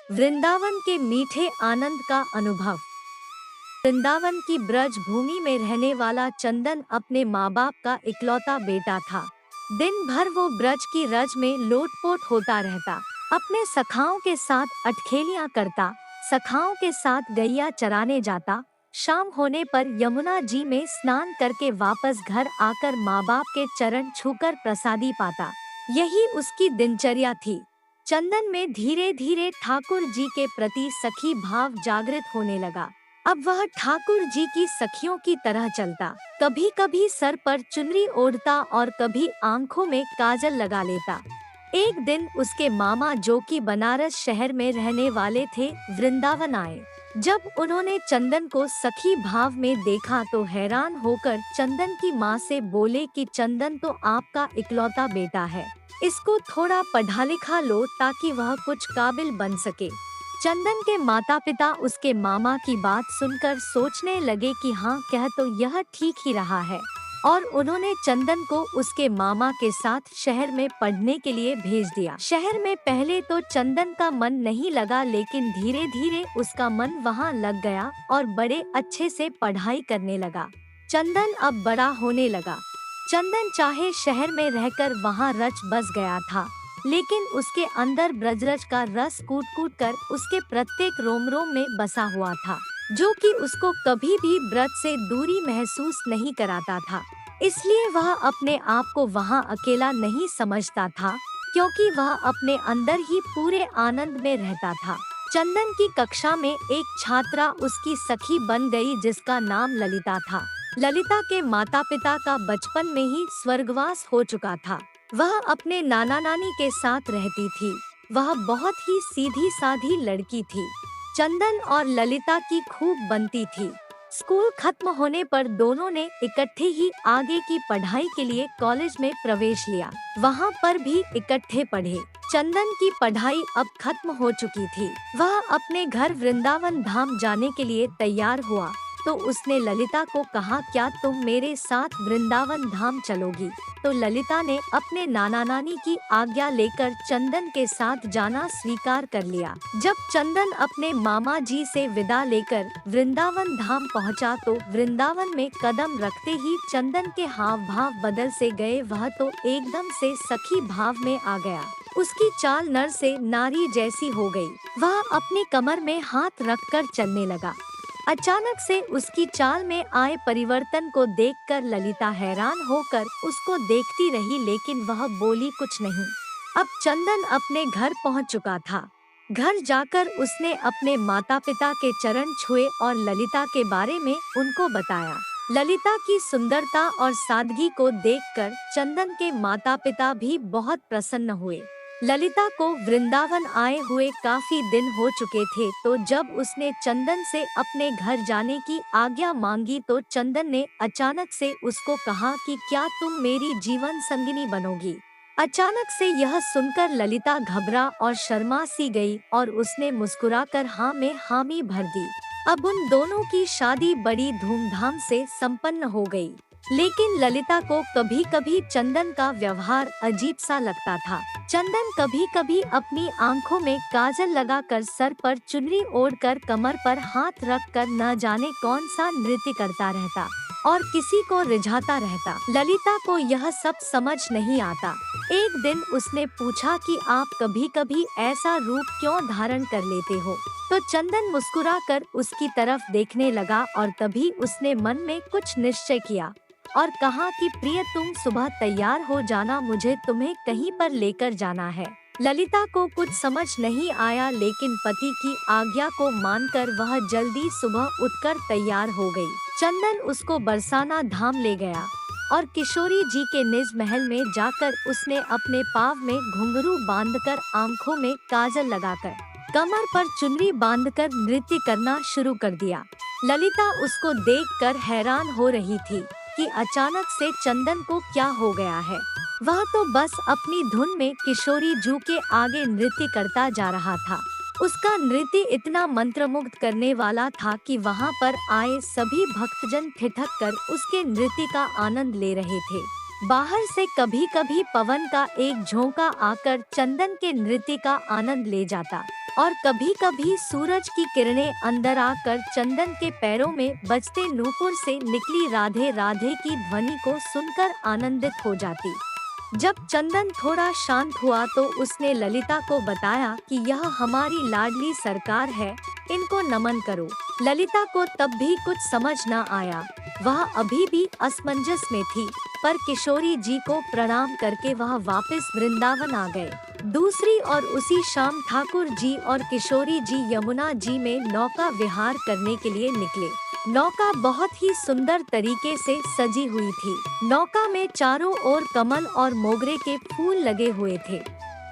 वृंदावन के मीठे आनंद का अनुभव। वृंदावन की ब्रज भूमि में रहने वाला चंदन अपने माँ बाप का इकलौता बेटा था। दिन भर वो ब्रज की रज में लोटपोट होता रहता, अपने सखाओं के साथ अटखेलियां करता, सखाओं के साथ गैया चराने जाता। शाम होने पर यमुना जी में स्नान करके वापस घर आकर माँ बाप के चरण छूकर प्रसादी पाता। यही उसकी दिनचर्या थी। चंदन में धीरे धीरे ठाकुर जी के प्रति सखी भाव जागृत होने लगा। अब वह ठाकुर जी की सखियों की तरह चलता, कभी कभी सर पर चुनरी ओढ़ता और कभी आंखों में काजल लगा लेता। एक दिन उसके मामा, जो कि बनारस शहर में रहने वाले थे, वृंदावन आए। जब उन्होंने चंदन को सखी भाव में देखा तो हैरान होकर चंदन की माँ से बोले कि चंदन तो आपका इकलौता बेटा है, इसको थोड़ा पढ़ा लिखा लो ताकि वह कुछ काबिल बन सके। चंदन के माता पिता उसके मामा की बात सुनकर सोचने लगे कि हाँ, कह तो यह ठीक ही रहा है, और उन्होंने चंदन को उसके मामा के साथ शहर में पढ़ने के लिए भेज दिया। शहर में पहले तो चंदन का मन नहीं लगा, लेकिन धीरे धीरे उसका मन वहाँ लग गया और बड़े अच्छे से पढ़ाई करने लगा। चंदन अब बड़ा होने लगा। चंदन चाहे शहर में रहकर वहाँ रच बस गया था, लेकिन उसके अंदर ब्रजरज का रस कूट कूट कर उसके प्रत्येक रोम रोम में बसा हुआ था, जो कि उसको कभी भी ब्रज से दूरी महसूस नहीं कराता था। इसलिए वह अपने आप को वहाँ अकेला नहीं समझता था, क्योंकि वह अपने अंदर ही पूरे आनंद में रहता था। चंदन की कक्षा में एक छात्रा उसकी सखी बन गई, जिसका नाम ललिता था। ललिता के माता पिता का बचपन में ही स्वर्गवास हो चुका था। वह अपने नाना नानी के साथ रहती थी। वह बहुत ही सीधी साधी लड़की थी। चंदन और ललिता की खूब बनती थी। स्कूल खत्म होने पर दोनों ने इकट्ठे ही आगे की पढ़ाई के लिए कॉलेज में प्रवेश लिया। वहाँ पर भी इकट्ठे पढ़े। चंदन की पढ़ाई अब खत्म हो चुकी थी। वह अपने घर वृंदावन धाम जाने के लिए तैयार हुआ तो उसने ललिता को कहा, क्या तुम मेरे साथ वृंदावन धाम चलोगी? तो ललिता ने अपने नाना नानी की आज्ञा लेकर चंदन के साथ जाना स्वीकार कर लिया। जब चंदन अपने मामा जी से विदा लेकर वृंदावन धाम पहुंचा तो वृंदावन में कदम रखते ही चंदन के हाव भाव बदल से गए। वह तो एकदम से सखी भाव में आ गया। उसकी चाल नर से नारी जैसी हो गई। वह अपनी कमर में हाथ रखकर चलने लगा। अचानक से उसकी चाल में आए परिवर्तन को देखकर ललिता हैरान होकर उसको देखती रही, लेकिन वह बोली कुछ नहीं। अब चंदन अपने घर पहुंच चुका था। घर जाकर उसने अपने माता पिता के चरण छुए और ललिता के बारे में उनको बताया। ललिता की सुंदरता और सादगी को देखकर चंदन के माता पिता भी बहुत प्रसन्न हुए। ललिता को वृंदावन आए हुए काफी दिन हो चुके थे, तो जब उसने चंदन से अपने घर जाने की आज्ञा मांगी तो चंदन ने अचानक से उसको कहा कि क्या तुम मेरी जीवन संगिनी बनोगी? अचानक से यह सुनकर ललिता घबरा और शर्मा सी गई और उसने मुस्कुराकर हाँ में हामी भर दी। अब उन दोनों की शादी बड़ी धूमधाम से संपन्न हो गई। लेकिन ललिता को कभी कभी चंदन का व्यवहार अजीब सा लगता था। चंदन कभी कभी अपनी आंखों में काजल लगाकर, सर पर चुनरी ओढ़कर, कमर पर हाथ रखकर न जाने कौन सा नृत्य करता रहता और किसी को रिझाता रहता। ललिता को यह सब समझ नहीं आता। एक दिन उसने पूछा कि आप कभी कभी ऐसा रूप क्यों धारण कर लेते हो? तो चंदन मुस्कुराकर उसकी तरफ देखने लगा और तभी उसने मन में कुछ निश्चय किया और कहा कि प्रिय, तुम सुबह तैयार हो जाना, मुझे तुम्हें कहीं पर लेकर जाना है। ललिता को कुछ समझ नहीं आया, लेकिन पति की आज्ञा को मानकर वह जल्दी सुबह उठकर तैयार हो गई। चंदन उसको बरसाना धाम ले गया और किशोरी जी के निज महल में जाकर उसने अपने पाँव में घुंघरू बांधकर, आंखों में काजल लगाकर, कमर पर चुनरी बांधकर नृत्य करना शुरू कर दिया। ललिता उसको देखकर हैरान हो रही थी कि अचानक से चंदन को क्या हो गया है। वह तो बस अपनी धुन में किशोरी जू के आगे नृत्य करता जा रहा था। उसका नृत्य इतना मंत्रमुग्ध करने वाला था कि वहाँ पर आए सभी भक्तजन ठिठक कर उसके नृत्य का आनंद ले रहे थे। बाहर से कभी कभी पवन का एक झोंका आकर चंदन के नृत्य का आनंद ले जाता। और कभी कभी सूरज की किरणें अंदर आकर चंदन के पैरों में बजते नूपुर से निकली राधे राधे की ध्वनि को सुनकर आनंदित हो जाती। जब चंदन थोड़ा शांत हुआ तो उसने ललिता को बताया कि यह हमारी लाडली सरकार है, इनको नमन करो। ललिता को तब भी कुछ समझ न आया, वह अभी भी असमंजस में थी, पर किशोरी जी को प्रणाम करके वह वापस वृंदावन आ गए। दूसरी ओर उसी शाम ठाकुर जी और किशोरी जी यमुना जी में नौका विहार करने के लिए निकले। नौका बहुत ही सुंदर तरीके से सजी हुई थी। नौका में चारों ओर कमल और मोगरे के फूल लगे हुए थे।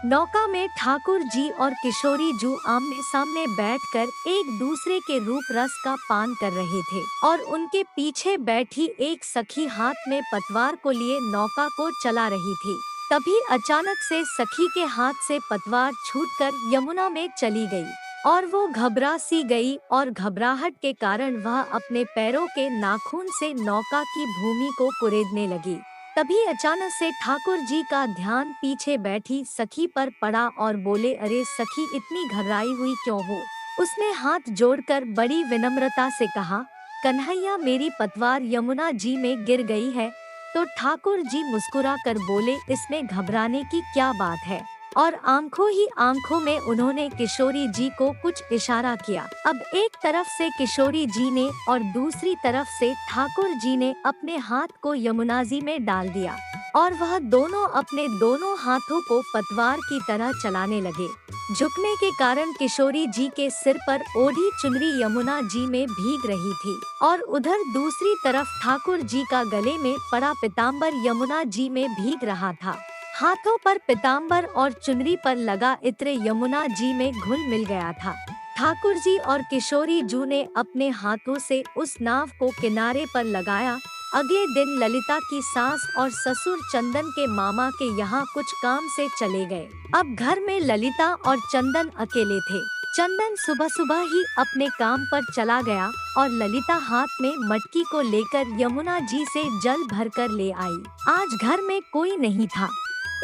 नौका में ठाकुर जी और किशोरी जी आमने सामने बैठकर एक दूसरे के रूप रस का पान कर रहे थे और उनके पीछे बैठी एक सखी हाथ में पतवार को लिए नौका को चला रही थी। तभी अचानक से सखी के हाथ से पतवार छूटकर यमुना में चली गई और वो घबरा सी गई और घबराहट के कारण वह अपने पैरों के नाखून से नौका की भूमि को कुरेदने लगी। तभी अचानक से ठाकुर जी का ध्यान पीछे बैठी सखी पर पड़ा और बोले, अरे सखी, इतनी घबराई हुई क्यों हो? उसने हाथ जोड़कर बड़ी विनम्रता से कहा, कन्हैया, मेरी पतवार यमुना जी में गिर गई है। तो ठाकुर जी मुस्कुरा कर बोले, इसमें घबराने की क्या बात है? और आंखों ही आंखों में उन्होंने किशोरी जी को कुछ इशारा किया। अब एक तरफ से किशोरी जी ने और दूसरी तरफ से ठाकुर जी ने अपने हाथ को यमुना जी में डाल दिया और वह दोनों अपने दोनों हाथों को पतवार की तरह चलाने लगे। झुकने के कारण किशोरी जी के सिर पर ओढ़ी चुनरी यमुना जी में भीग रही थी और उधर दूसरी तरफ ठाकुर जी का गले में पड़ा पीताम्बर यमुना जी में भीग रहा था। हाथों पर पीताम्बर और चुनरी पर लगा इत्र यमुना जी में घुल मिल गया था। ठाकुर जी और किशोरी जी ने अपने हाथों से उस नाव को किनारे पर लगाया। अगले दिन ललिता की सास और ससुर चंदन के मामा के यहाँ कुछ काम से चले गए। अब घर में ललिता और चंदन अकेले थे। चंदन सुबह सुबह ही अपने काम पर चला गया और ललिता हाथ में मटकी को लेकर यमुना जी से जल भरकर ले आई। आज घर में कोई नहीं था,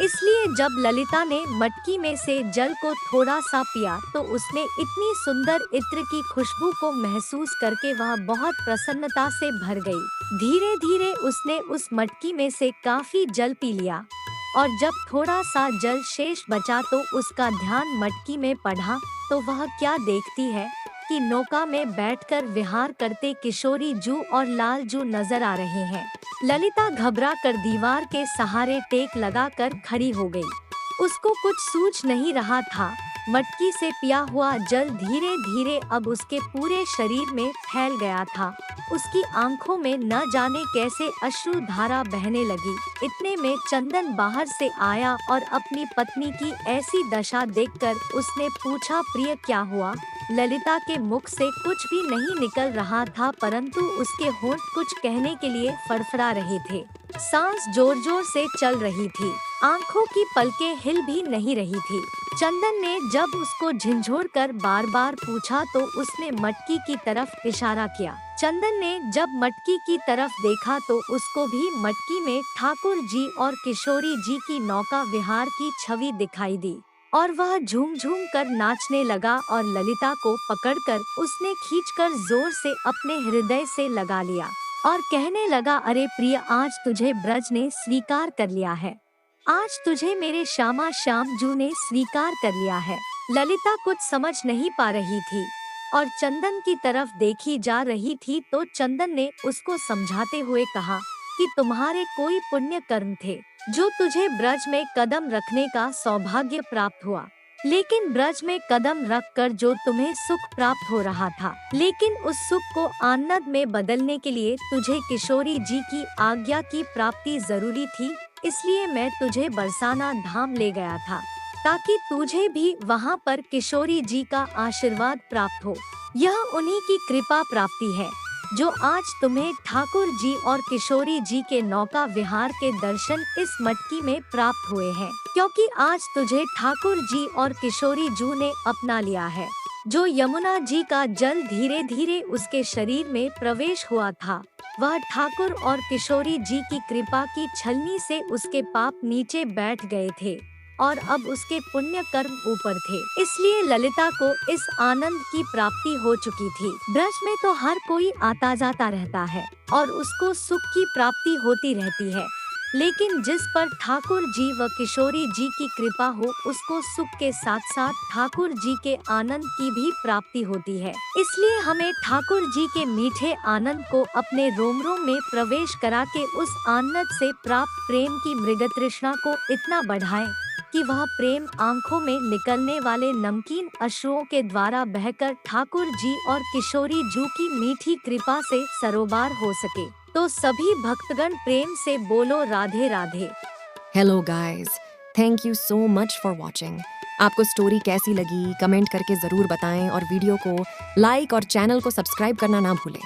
इसलिए जब ललिता ने मटकी में से जल को थोड़ा सा पिया तो उसमें इतनी सुंदर इत्र की खुशबू को महसूस करके वह बहुत प्रसन्नता से भर गई। धीरे धीरे उसने उस मटकी में से काफी जल पी लिया और जब थोड़ा सा जल शेष बचा तो उसका ध्यान मटकी में पड़ा तो वह क्या देखती है कि नौका में बैठकर विहार करते किशोरी जू और लाल जू नजर आ रहे हैं। ललिता घबरा कर दीवार के सहारे टेक लगाकर खड़ी हो गई। उसको कुछ सूझ नहीं रहा था। मटकी से पिया हुआ जल धीरे धीरे अब उसके पूरे शरीर में फैल गया था। उसकी आंखों में न जाने कैसे अश्रु धारा बहने लगी। इतने में चंदन बाहर से आया और अपनी पत्नी की ऐसी दशा देखकर उसने पूछा, प्रिय क्या हुआ? ललिता के मुख से कुछ भी नहीं निकल रहा था, परंतु उसके होंठ कुछ कहने के लिए फड़फड़ा रहे थे। सांस जोर जोर से चल रही थी, आंखों की पलकें हिल भी नहीं रही थी। चंदन ने जब उसको झिंझोड़कर बार बार पूछा तो उसने मटकी की तरफ इशारा किया। चंदन ने जब मटकी की तरफ देखा तो उसको भी मटकी में ठाकुर जी और किशोरी जी की नौका विहार की छवि दिखाई दी और वह झूम झूम कर नाचने लगा और ललिता को पकड़कर उसने खींचकर जोर से अपने हृदय से लगा लिया और कहने लगा, अरे प्रिय, आज तुझे ब्रज ने स्वीकार कर लिया है। आज तुझे मेरे श्यामा श्याम जू ने स्वीकार कर लिया है। ललिता कुछ समझ नहीं पा रही थी और चंदन की तरफ देखी जा रही थी तो चंदन ने उसको समझाते हुए कहा कि तुम्हारे कोई पुण्य कर्म थे जो तुझे ब्रज में कदम रखने का सौभाग्य प्राप्त हुआ, लेकिन ब्रज में कदम रखकर जो तुम्हें सुख प्राप्त हो रहा था, लेकिन उस सुख को आनंद में बदलने के लिए तुझे किशोरी जी की आज्ञा की प्राप्ति जरूरी थी। इसलिए मैं तुझे बरसाना धाम ले गया था ताकि तुझे भी वहाँ पर किशोरी जी का आशीर्वाद प्राप्त हो। यह उन्हीं की कृपा प्राप्ति है जो आज तुम्हें ठाकुर जी और किशोरी जी के नौका विहार के दर्शन इस मटकी में प्राप्त हुए हैं, क्योंकि आज तुझे ठाकुर जी और किशोरी जी ने अपना लिया है। जो यमुना जी का जल धीरे धीरे उसके शरीर में प्रवेश हुआ था, वह ठाकुर और किशोरी जी की कृपा की छलनी से उसके पाप नीचे बैठ गए थे और अब उसके पुण्य कर्म ऊपर थे, इसलिए ललिता को इस आनंद की प्राप्ति हो चुकी थी। ब्रज में तो हर कोई आता जाता रहता है और उसको सुख की प्राप्ति होती रहती है, लेकिन जिस पर ठाकुर जी व किशोरी जी की कृपा हो उसको सुख के साथ साथ ठाकुर जी के आनंद की भी प्राप्ति होती है। इसलिए हमें ठाकुर जी के मीठे आनंद को अपने रोम रोम में प्रवेश करा के उस आनंद से प्राप्त प्रेम की मृगतृष्णा को इतना बढ़ाएं कि वह प्रेम आंखों में निकलने वाले नमकीन अश्रुओं के द्वारा बहकर ठाकुर जी और किशोरी जी की मीठी कृपा से सरोबार हो सके। तो सभी भक्तगण प्रेम से बोलो Radhe Radhe. Hello guys, thank you so much for watching. आपको स्टोरी कैसी लगी कमेंट करके ज़रूर बताएं और वीडियो को लाइक और चैनल को सब्सक्राइब करना ना भूलें।